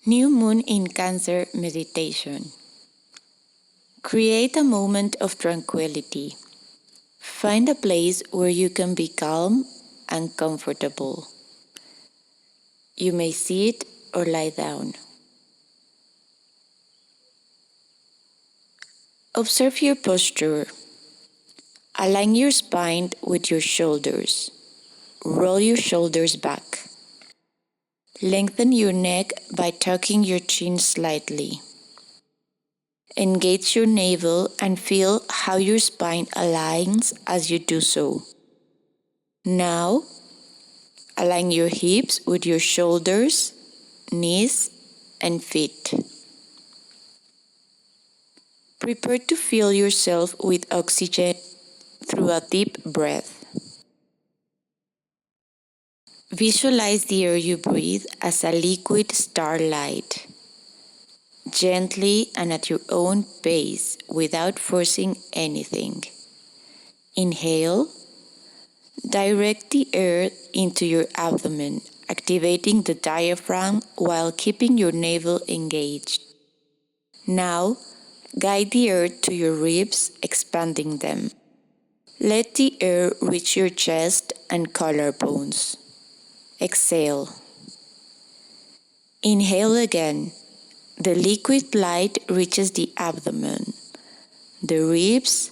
New Moon in Cancer Meditation. Create a moment of tranquility. Find a place where you can be calm and comfortable. You may sit or lie down. Observe your posture. Align your spine with your shoulders. Roll your shoulders back. Lengthen your neck by tucking your chin slightly. Engage your navel and feel how your spine aligns as you do so. Now, align your hips with your shoulders, knees, and feet. Prepare to fill yourself with oxygen through a deep breath. Visualize the air you breathe as a liquid starlight, gently and at your own pace without forcing anything. Inhale. Direct the air into your abdomen, activating the diaphragm while keeping your navel engaged. Now, guide the air to your ribs, expanding them. Let the air reach your chest and collarbones. Exhale. Inhale again. The liquid light reaches the abdomen, the ribs,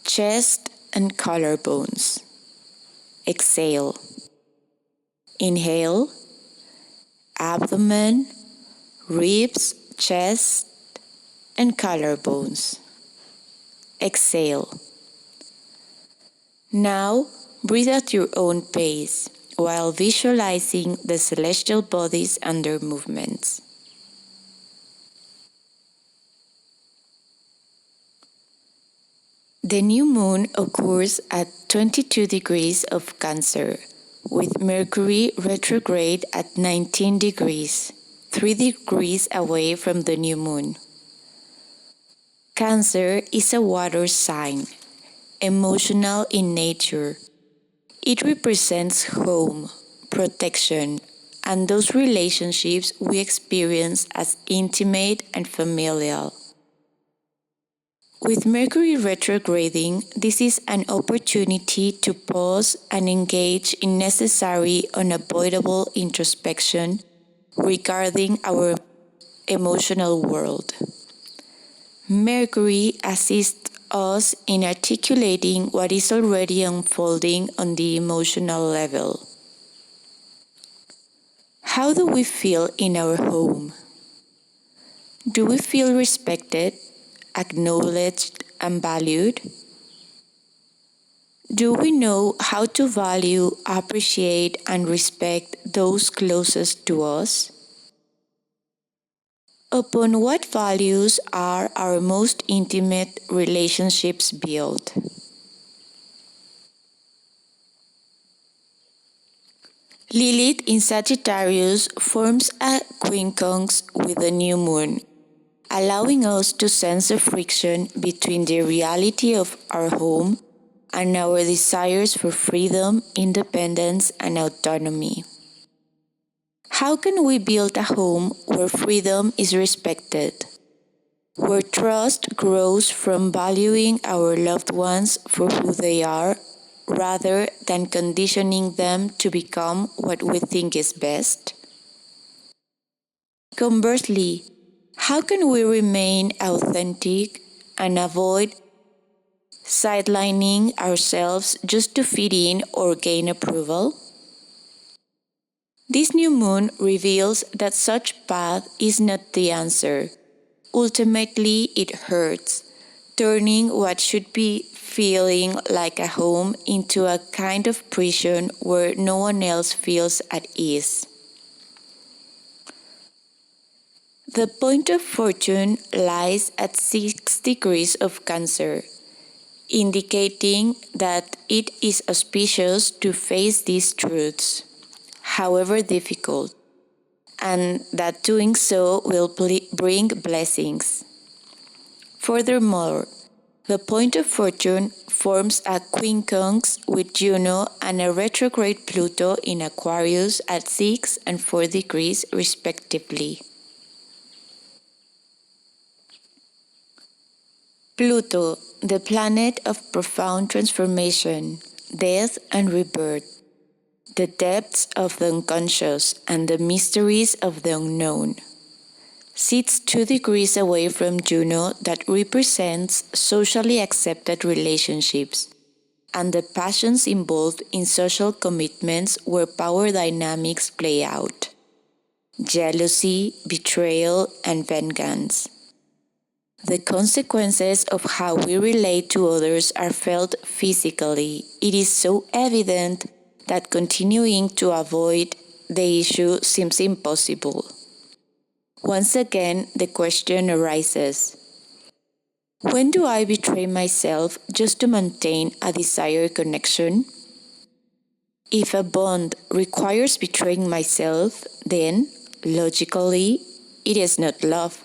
chest, and collarbones. Exhale. Inhale, abdomen, ribs, chest, and collarbones. Exhale. Now, breathe at your own pace while visualizing the celestial bodies and their movements. The new moon occurs at 22 degrees of Cancer, with Mercury retrograde at 19 degrees, 3 degrees away from the new moon. Cancer is a water sign, emotional in nature. It represents home, protection, and those relationships we experience as intimate and familial. With Mercury retrograding, this is an opportunity to pause and engage in necessary, unavoidable introspection regarding our emotional world. Mercury assists us in articulating what is already unfolding on the emotional level. How do we feel in our home? Do we feel respected, acknowledged, and valued? Do we know how to value, appreciate, and respect those closest to us? Upon what values are our most intimate relationships built? Lilith in Sagittarius forms a quincunx with the new moon, allowing us to sense the friction between the reality of our home and our desires for freedom, independence, and autonomy. How can we build a home where freedom is respected, where trust grows from valuing our loved ones for who they are, rather than conditioning them to become what we think is best? Conversely, how can we remain authentic and avoid sidelining ourselves just to fit in or gain approval? This new moon reveals that such path is not the answer. Ultimately, it hurts, turning what should be feeling like a home into a kind of prison where no one else feels at ease. The point of fortune lies at 6 degrees of Cancer, indicating that it is auspicious to face these truths, however difficult, and that doing so will bring blessings. Furthermore, The point of fortune forms a quincunx with Juno and a retrograde Pluto in Aquarius at 6 and 4 degrees respectively. Pluto, the planet of profound transformation, death and rebirth, the depths of the unconscious and the mysteries of the unknown, sits 2 degrees away from Juno that represents socially accepted relationships and the passions involved in social commitments where power dynamics play out: jealousy, betrayal, and vengeance. The consequences of how we relate to others are felt physically. It is so evident that continuing to avoid the issue seems impossible. Once again, the question arises: when do I betray myself just to maintain a desired connection? If a bond requires betraying myself, then, logically, it is not love.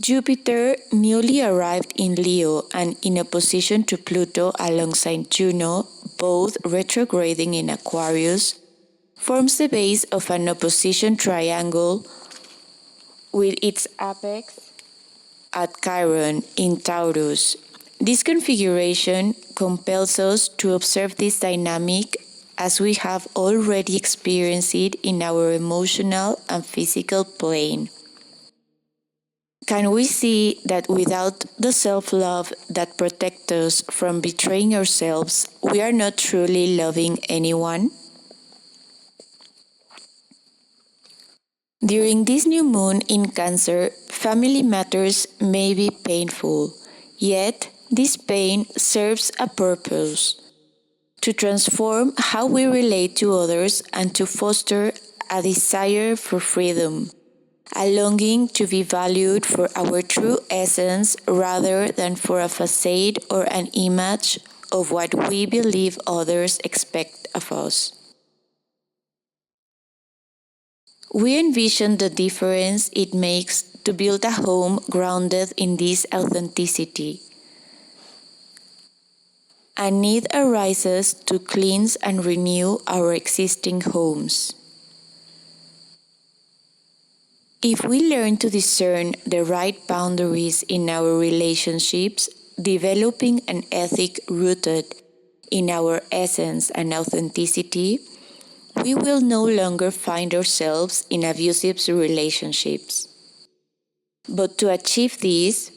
Jupiter, newly arrived in Leo and in opposition to Pluto alongside Juno, both retrograding in Aquarius, forms the base of an opposition triangle with its apex at Chiron in Taurus. This configuration compels us to observe this dynamic as we have already experienced it in our emotional and physical plane. Can we see that without the self-love that protects us from betraying ourselves, we are not truly loving anyone? During this new moon in Cancer, family matters may be painful, yet this pain serves a purpose: to transform how we relate to others and to foster a desire for freedom, a longing to be valued for our true essence rather than for a facade or an image of what we believe others expect of us. We envision the difference it makes to build a home grounded in this authenticity. A need arises to cleanse and renew our existing homes. If we learn to discern the right boundaries in our relationships, developing an ethic rooted in our essence and authenticity, we will no longer find ourselves in abusive relationships. But to achieve this,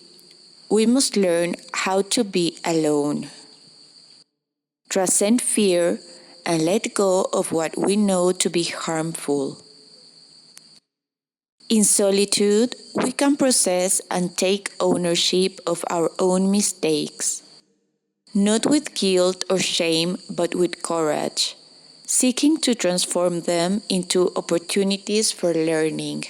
we must learn how to be alone, transcend fear, and let go of what we know to be harmful. In solitude, we can process and take ownership of our own mistakes, not with guilt or shame, but with courage, seeking to transform them into opportunities for learning.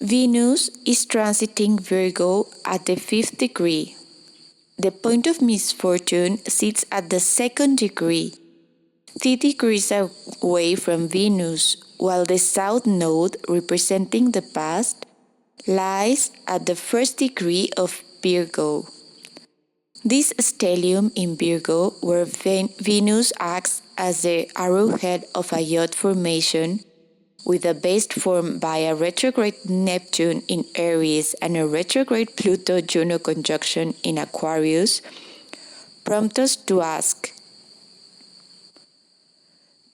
Venus is transiting Virgo at the 5th degree. The point of misfortune sits at the 2nd degree, 3 degrees away from Venus, while the South Node, representing the past, lies at the 1st degree of Virgo. This stellium in Virgo, where Venus acts as the arrowhead of a yacht formation, with a base formed by a retrograde Neptune in Aries and a retrograde Pluto-Juno conjunction in Aquarius, prompts us to ask: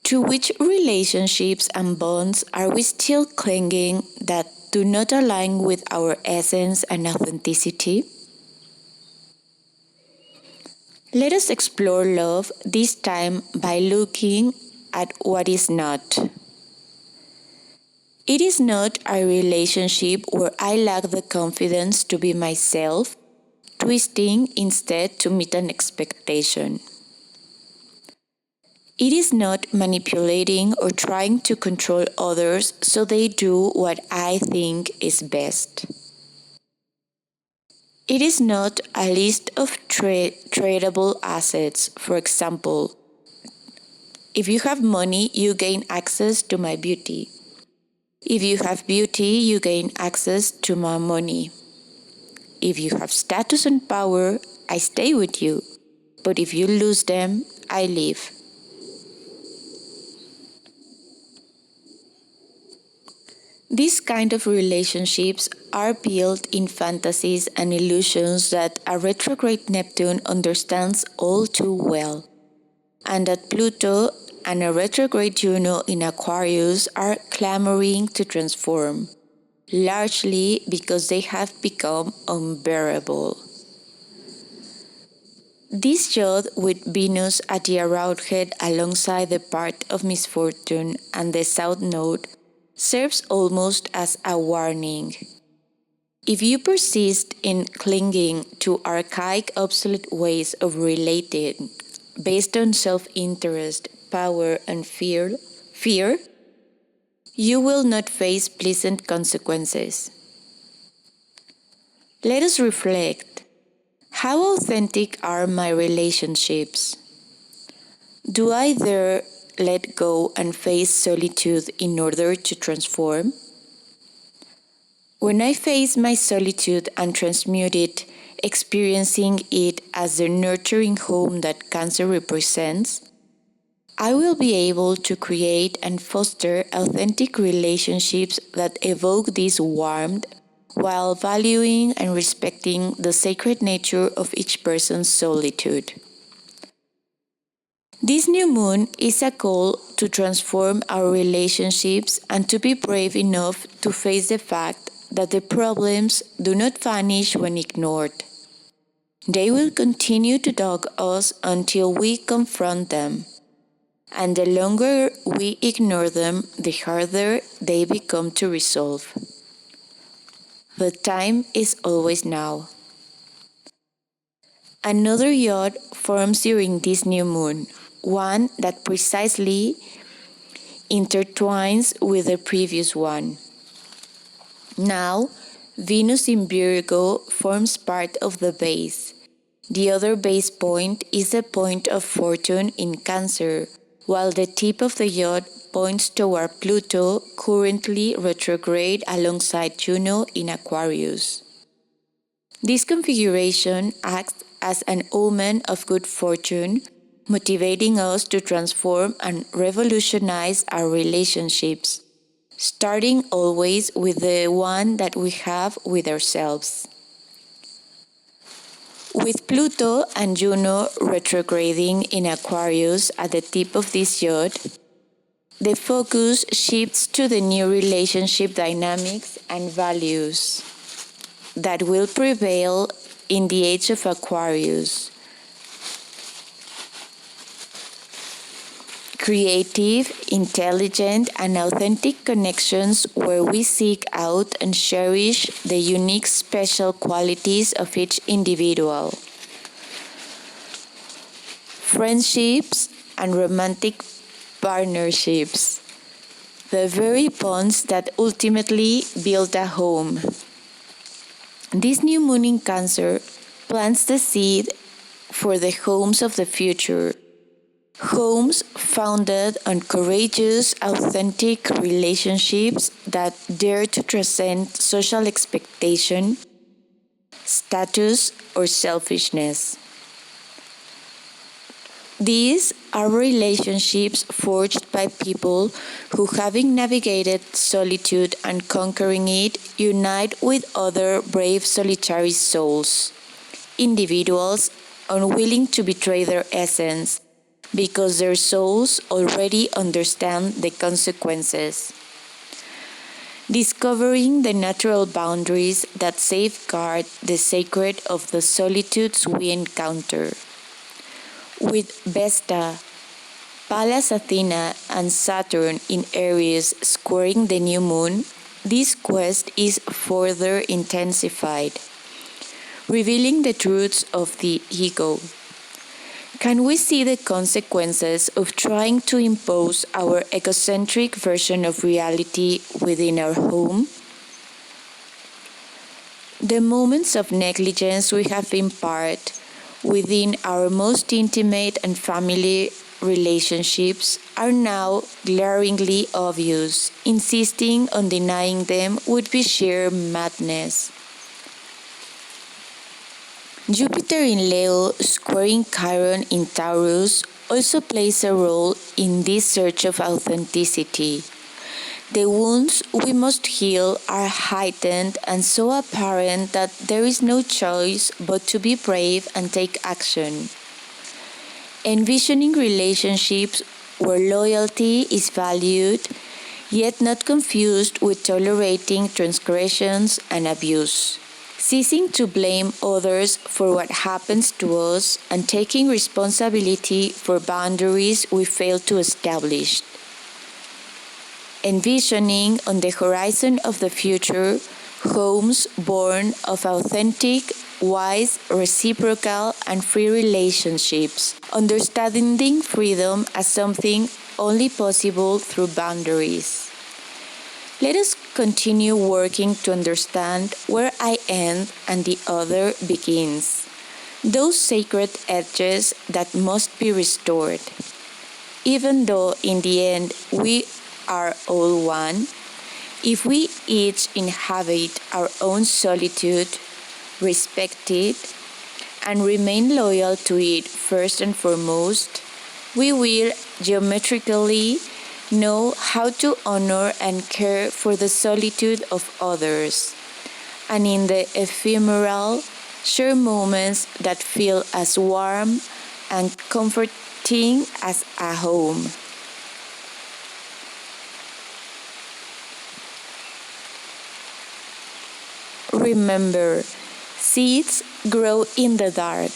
to which relationships and bonds are we still clinging that do not align with our essence and authenticity? Let us explore love, this time by looking at what is not. It is not a relationship where I lack the confidence to be myself, twisting instead to meet an expectation. It is not manipulating or trying to control others so they do what I think is best. It is not a list of tradable assets. For example, if you have money, you gain access to my beauty. If you have beauty, you gain access to more money. If you have status and power, I stay with you. But if you lose them, I leave. These kind of relationships are built in fantasies and illusions that a retrograde Neptune understands all too well, and that Pluto and a retrograde Juno in Aquarius are clamoring to transform, largely because they have become unbearable. This yod with Venus at the arrowhead alongside the part of misfortune and the south node serves almost as a warning. If you persist in clinging to archaic, obsolete ways of relating based on self-interest, power, and fear, you will not face pleasant consequences. Let us reflect. How authentic are my relationships? Do I dare let go and face solitude in order to transform? When I face my solitude and transmute it, experiencing it as the nurturing home that Cancer represents, I will be able to create and foster authentic relationships that evoke this warmth while valuing and respecting the sacred nature of each person's solitude. This new moon is a call to transform our relationships and to be brave enough to face the fact that the problems do not vanish when ignored. They will continue to dog us until we confront them. And the longer we ignore them, the harder they become to resolve. The time is always now. Another yod forms during this new moon, one that precisely intertwines with the previous one. Now, Venus in Virgo forms part of the base. The other base point is the point of fortune in Cancer, while the tip of the yod points toward Pluto, currently retrograde alongside Juno in Aquarius. This configuration acts as an omen of good fortune, motivating us to transform and revolutionize our relationships, starting always with the one that we have with ourselves. With Pluto and Juno retrograding in Aquarius at the tip of this yod, the focus shifts to the new relationship dynamics and values that will prevail in the age of Aquarius. Creative, intelligent, and authentic connections where we seek out and cherish the unique special qualities of each individual. Friendships and romantic partnerships, the very bonds that ultimately build a home. This new moon in Cancer plants the seed for the homes of the future. Homes founded on courageous, authentic relationships that dare to transcend social expectation, status, or selfishness. These are relationships forged by people who, having navigated solitude and conquering it, unite with other brave solitary souls, individuals unwilling to betray their essence, because their souls already understand the consequences. Discovering the natural boundaries that safeguard the sacred of the solitudes we encounter. With Vesta, Pallas Athena, and Saturn in Aries squaring the new moon, this quest is further intensified, revealing the truths of the ego. Can we see the consequences of trying to impose our egocentric version of reality within our home? The moments of negligence we have been part within our most intimate and family relationships are now glaringly obvious. Insisting on denying them would be sheer madness. Jupiter in Leo squaring Chiron in Taurus also plays a role in this search of authenticity. The wounds we must heal are heightened and so apparent that there is no choice but to be brave and take action. Envisioning relationships where loyalty is valued, yet not confused with tolerating transgressions and abuse. Ceasing to blame others for what happens to us and taking responsibility for boundaries we fail to establish. Envisioning on the horizon of the future homes born of authentic, wise, reciprocal, and free relationships, understanding freedom as something only possible through boundaries. Let us continue working to understand where I end and the other begins, those sacred edges that must be restored. Even though in the end we are all one, if we each inhabit our own solitude, respect it, and remain loyal to it first and foremost, we will geometrically know how to honor and care for the solitude of others, and in the ephemeral, share moments that feel as warm and comforting as a home. Remember, seeds grow in the dark.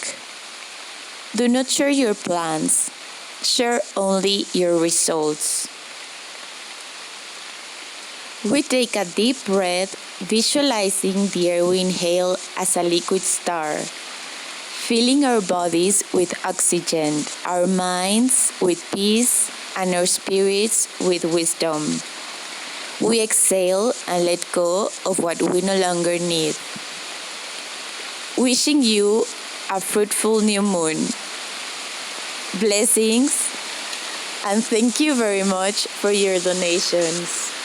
Do not share your plans, share only your results. We take a deep breath, visualizing the air we inhale as a liquid star, filling our bodies with oxygen, our minds with peace, and our spirits with wisdom. We exhale and let go of what we no longer need. Wishing you a fruitful new moon. Blessings, and thank you very much for your donations.